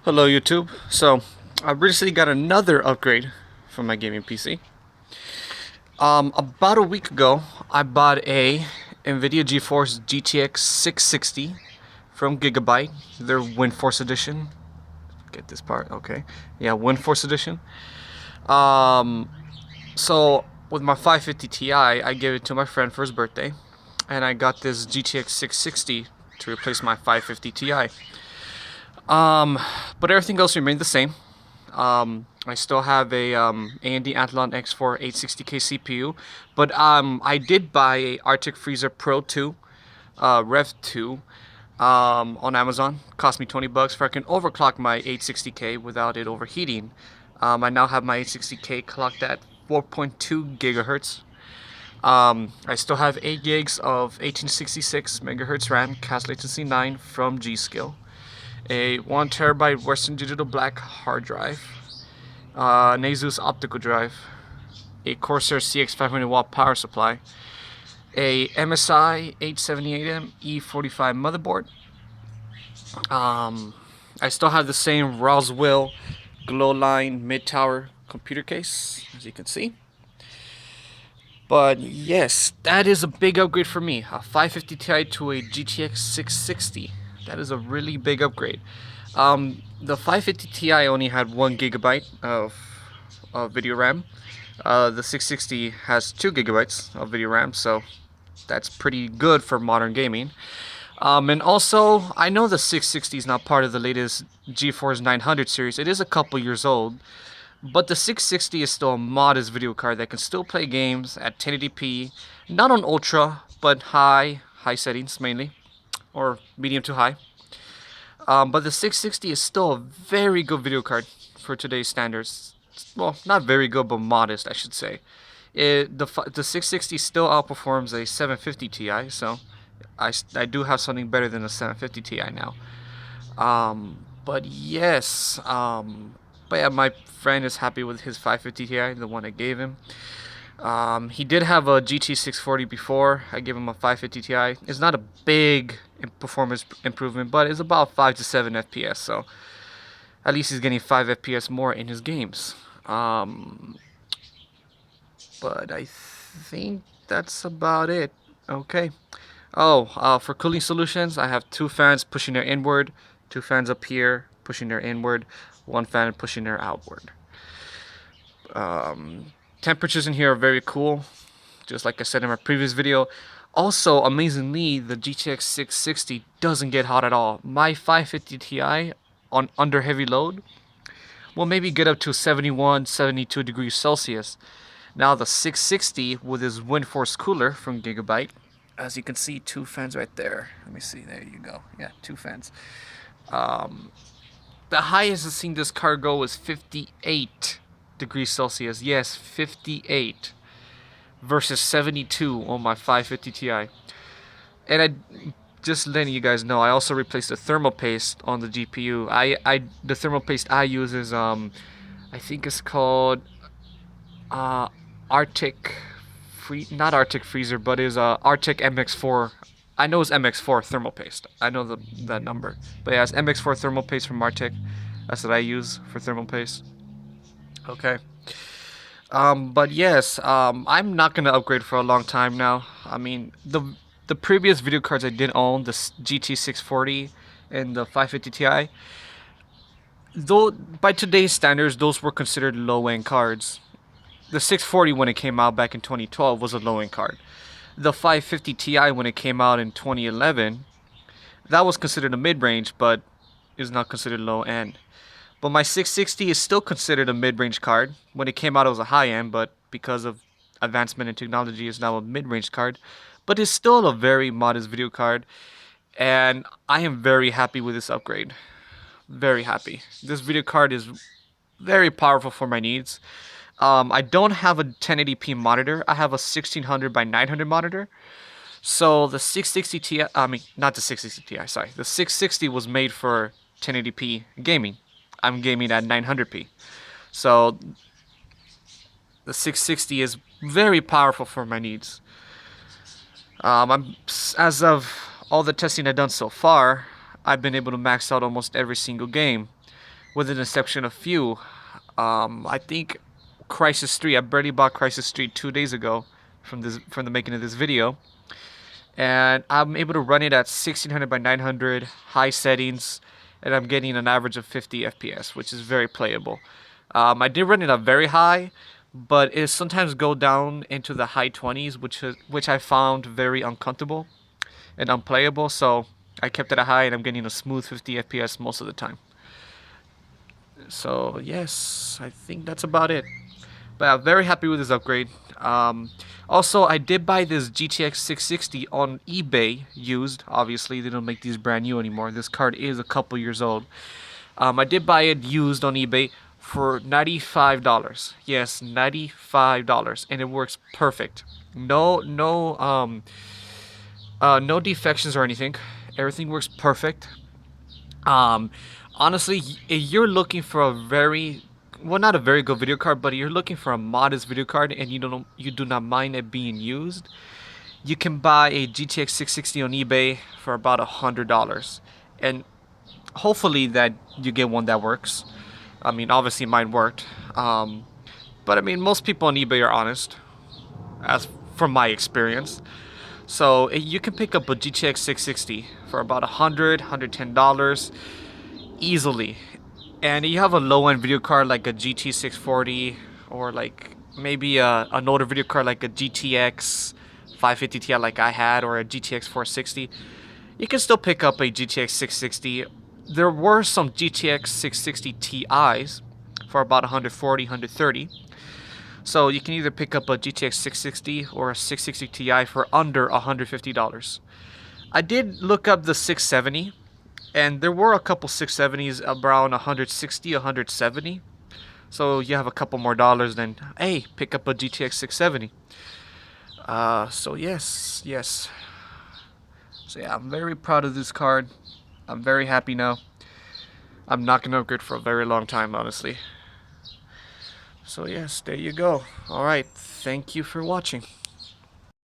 Hello YouTube. So I recently got another upgrade for my gaming PC. About a week ago I bought a Nvidia Geforce GTX 660 from Gigabyte, their WindForce edition. Get this part, okay. Yeah, WindForce edition. Um, so with my 550 Ti, I gave it to my friend for his birthday, and I got this GTX 660 to replace my 550 Ti. Um, but everything else remained the same. I still have a AMD Athlon X4 860K CPU, but I did buy a Arctic Freezer Pro 2, Rev 2, on Amazon. Cost me 20 bucks for I can overclock my 860K without it overheating. I now have my 860K clocked at 4.2 gigahertz. I still have 8 gigs of 1866 megahertz RAM, cast latency 9 from G.SKILL, a 1 terabyte Western Digital Black hard drive, an ASUS Optical drive, a Corsair CX500 watt power supply, a MSI A78M-E45 motherboard. I still have the same Rosewill glow line mid tower computer case, as you can see. But yes, that is a big upgrade for me. A 550 Ti to a GTX 660. That is a really big upgrade. The 550 Ti only had 1 gigabyte of video RAM. The 660 has 2 gigabytes of video RAM, so that's pretty good for modern gaming. And also, I know the 660 is not part of the latest GeForce 900 series. It is a couple years old, but the 660 is still a modest video card that can still play games at 1080p, not on ultra, but high settings mainly, or medium to high. But the 660 is still a very good video card for today's standards. Well, not very good, but modest, I should say. The 660 still outperforms a 750 Ti, so I do have something better than a 750 Ti now. But yes, but yeah, my friend is happy with his 550 Ti, the one I gave him. He did have a GT 640 before. I gave him a 550 Ti. It's not a big performance improvement, but it's about 5 to 7 FPS. So at least he's getting 5 FPS more in his games. But I think that's about it. Okay. Oh, for cooling solutions, I have 2 fans pushing air inward, 2 fans up here pushing air inward, 1 fan pushing air outward. Temperatures in here are very cool, just like I said in my previous video. Also, amazingly, the GTX 660 doesn't get hot at all. My 550 Ti on under heavy load will maybe get up to 71, 72 degrees Celsius. Now the 660 with his WindForce cooler from Gigabyte, as you can see, 2 fans right there. Let me see, there you go. Yeah, 2 fans. The highest I've seen this card go was 58 degrees Celsius. Yes, 58 versus 72 on my 550 Ti. And I just letting you guys know, I also replaced the thermal paste on the GPU. The thermal paste I use is I think it's called Arctic not Arctic Freezer, but is Arctic MX4. I know it's MX4 thermal paste. I know that number. But yeah, it's MX4 thermal paste from Arctic. That's what I use for thermal paste. Okay. But yes, I'm not gonna upgrade for a long time now. I mean, the previous video cards I did own, the GT 640 and the 550 Ti, though by today's standards, those were considered low-end cards. The 640 when it came out back in 2012 was a low-end card. The 550 Ti when it came out in 2011, that was considered a mid-range, but is not considered low-end. But my 660 is still considered a mid-range card. When it came out, it was a high-end, but because of advancement in technology, it's now a mid-range card. But it's still a very modest video card, and I am very happy with this upgrade. Very happy. This video card is very powerful for my needs. I don't have a 1080p monitor. I have a 1600 by 900 monitor. So the 660 Ti, I mean, not the 660 Ti, sorry. The 660 was made for 1080p gaming. I'm gaming at 900p. So the 660 is very powerful for my needs. As of all the testing I've done so far, I've been able to max out almost every single game. with an exception of few. I think Crisis 3. I barely bought Crisis 3 2 days ago from the making of this video, and I'm able to run it at 1600 by 900 high settings, and I'm getting an average of 50 FPS, which is very playable. I did run it at very high, but it sometimes go down into the high 20s, which I found very uncomfortable and unplayable. So I kept it at high, and I'm getting a smooth 50 FPS most of the time. So yes, I think that's about it. But I'm very happy with this upgrade. Also, I did buy this GTX 660 on eBay used. Obviously, they don't make these brand new anymore. This card is a couple years old. I did buy it used on eBay for $95. Yes, $95, and it works perfect. No defections or anything. Everything works perfect. Um, Honestly, if you're looking for a very, well, not a very good video card, but you're looking for a modest video card and you do not mind it being used, you can buy a GTX 660 on eBay for about $100, and hopefully that you get one that works. I mean, obviously mine worked, but I mean, most people on eBay are honest, as from my experience. So you can pick up a GTX 660 for about $110 easily. And you have a low-end video card like a GT 640, or like maybe an older video card like a GTX 550 Ti like I had, or a GTX 460. You can still pick up a GTX 660. There were some GTX 660 Ti's for about 140, 130. So you can either pick up a GTX 660 or a 660 Ti for under $150. I did look up the 670, and there were a couple 670s around 160, 170. So you have a couple more dollars, then hey, pick up a GTX 670. So yes. So yeah, I'm very proud of this card. I'm very happy now. I'm not gonna upgrade for a very long time, honestly. So yes, there you go. Alright, thank you for watching.